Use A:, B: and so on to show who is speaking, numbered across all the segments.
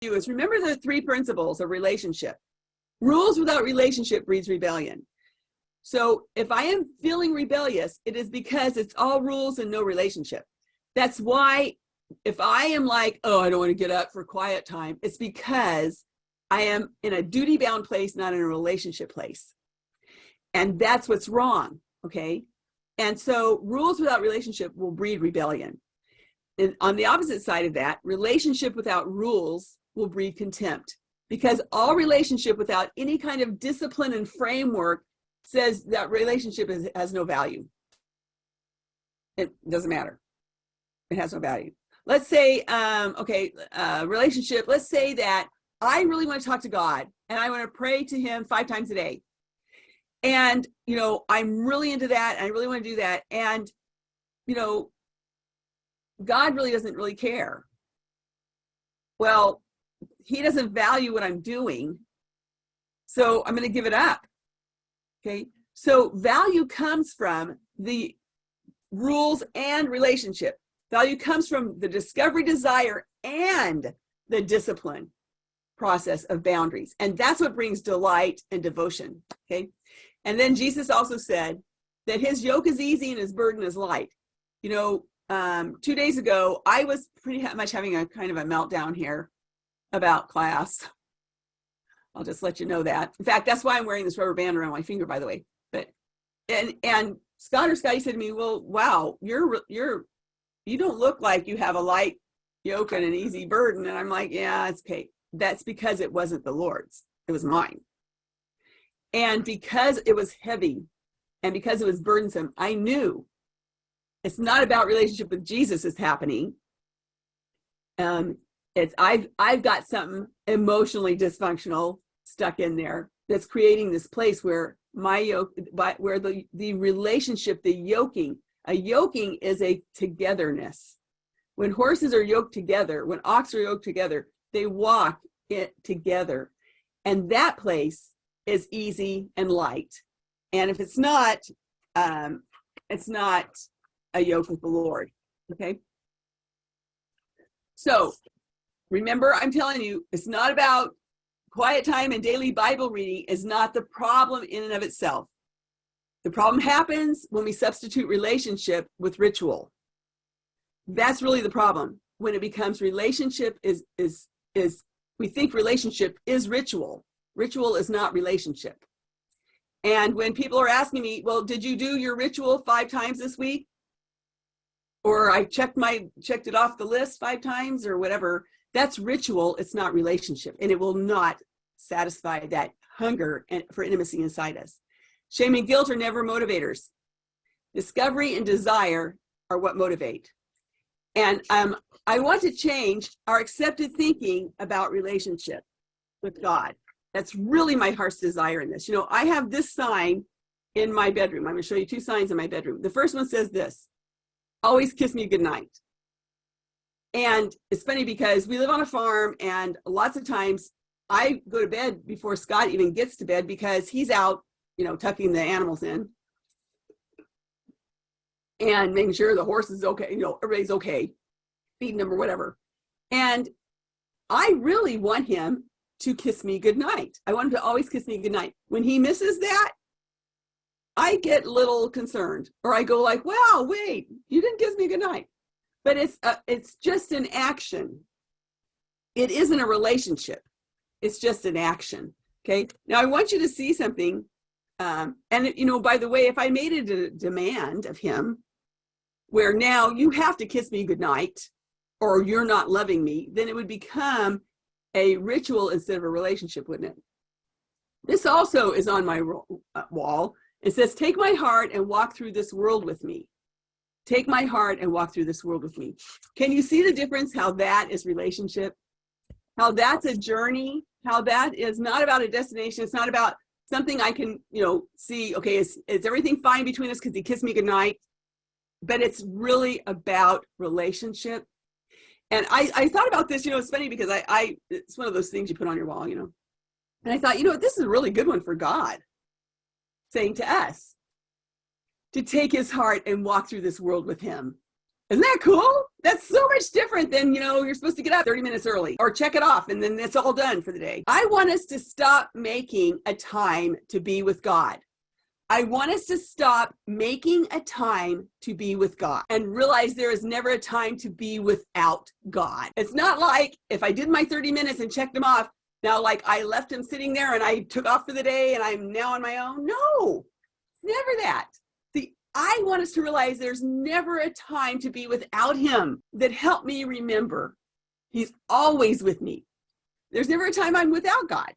A: you is remember the 3 principles of relationship. Rules without relationship breeds rebellion. So if I am feeling rebellious, it is because it's all rules and no relationship. That's why if I am like, oh, I don't want to get up for quiet time, it's because I am in a duty-bound place, not in a relationship place. And that's what's wrong, okay? And so rules without relationship will breed rebellion. And on the opposite side of that, relationship without rules will breed contempt, because all relationship without any kind of discipline and framework says that relationship has no value. It doesn't matter. It has no value. Let's say, relationship, let's say that I really want to talk to God and I want to pray to him 5 times a day. And, I'm really into that. And I really want to do that. And, God really doesn't really care. Well, he doesn't value what I'm doing. So I'm going to give it up. Okay. So value comes from the rules and relationship. Value comes from the discovery, desire, and the discipline process of boundaries. And that's what brings delight and devotion. Okay. And then Jesus also said that his yoke is easy and his burden is light. 2 days ago, I was pretty much having a kind of a meltdown here about class. I'll just let you know that. In fact, that's why I'm wearing this rubber band around my finger, by the way. But and Scotty said to me, well, wow, you don't look like you have a light yoke and an easy burden. And I'm like, yeah, it's okay. That's because it wasn't the Lord's. It was mine. And because it was heavy and because it was burdensome, I knew it's not about relationship with Jesus is happening. It's I've got something emotionally dysfunctional stuck in there that's creating this place where my yoke, where the relationship, a yoking is a togetherness. When horses are yoked together, when ox are yoked together, they walk it together. And that place is easy and light. And if it's not a yoke with the Lord. Okay. So remember, I'm telling you, it's not about quiet time and daily Bible reading is not the problem in and of itself. The problem happens when we substitute relationship with ritual. That's really the problem. When it becomes relationship is we think relationship is ritual. Ritual is not relationship. And when people are asking me, well, did you do your ritual 5 times this week? Or I checked it off the list 5 times or whatever. That's ritual. It's not relationship. And it will not satisfy that hunger for intimacy inside us. Shame and guilt are never motivators. Discovery and desire are what motivate. And I want to change our accepted thinking about relationship with God. That's really my heart's desire in this. I have this sign in my bedroom. I'm going to show you 2 signs in my bedroom. The first one says this: always kiss me goodnight. And it's funny because we live on a farm and lots of times I go to bed before Scott even gets to bed because he's out, tucking the animals in and making sure the horse is okay, everybody's okay, feeding them or whatever. And I really want him to kiss me goodnight. I want him to always kiss me goodnight. When he misses that, I get a little concerned, or I go like, wow, wait, you didn't kiss me goodnight. But it's just an action. It isn't a relationship. It's just an action. Okay. Now I want you to see something. And by the way, if I made it a demand of him where now you have to kiss me goodnight or you're not loving me, then it would become a ritual instead of a relationship, wouldn't it? This also is on my wall. It says, take my heart and walk through this world with me. Take my heart and walk through this world with me. Can you see the difference? How that is relationship? How that's a journey? How that is not about a destination. It's not about something I can, see, okay, is everything fine between us because he kissed me goodnight? But it's really about relationship. And I thought about this, it's funny because it's one of those things you put on your wall, And I thought, this is a really good one for God saying to us to take his heart and walk through this world with him. Isn't that cool? That's so much different than, you're supposed to get up 30 minutes early or check it off and then it's all done for the day. I want us to stop making a time to be with God. I want us to stop making a time to be with God and realize there is never a time to be without God. It's not like if I did my 30 minutes and checked them off, now like I left him sitting there and I took off for the day and I'm now on my own. No, it's never that. See, I want us to realize there's never a time to be without him. That helped me remember he's always with me. There's never a time I'm without God.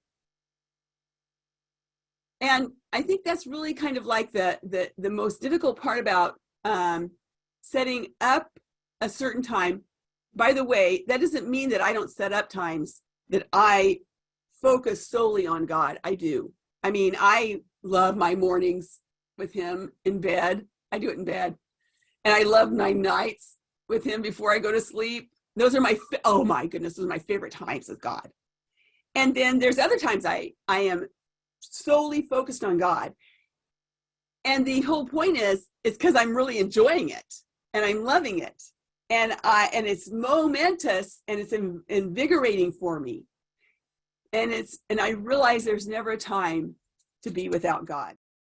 A: And I think that's really kind of like the most difficult part about setting up a certain time. By the way, that doesn't mean that I don't set up times that I focus solely on God. I do. I mean, I love my mornings with him in bed. I do it in bed. And I love my nights with him before I go to sleep. Those are oh my goodness, those are my favorite times with God. And then there's other times I am solely focused on God. And the whole point is because I'm really enjoying it and I'm loving it. And it's momentous and it's invigorating for me. And I realize there's never a time to be without God.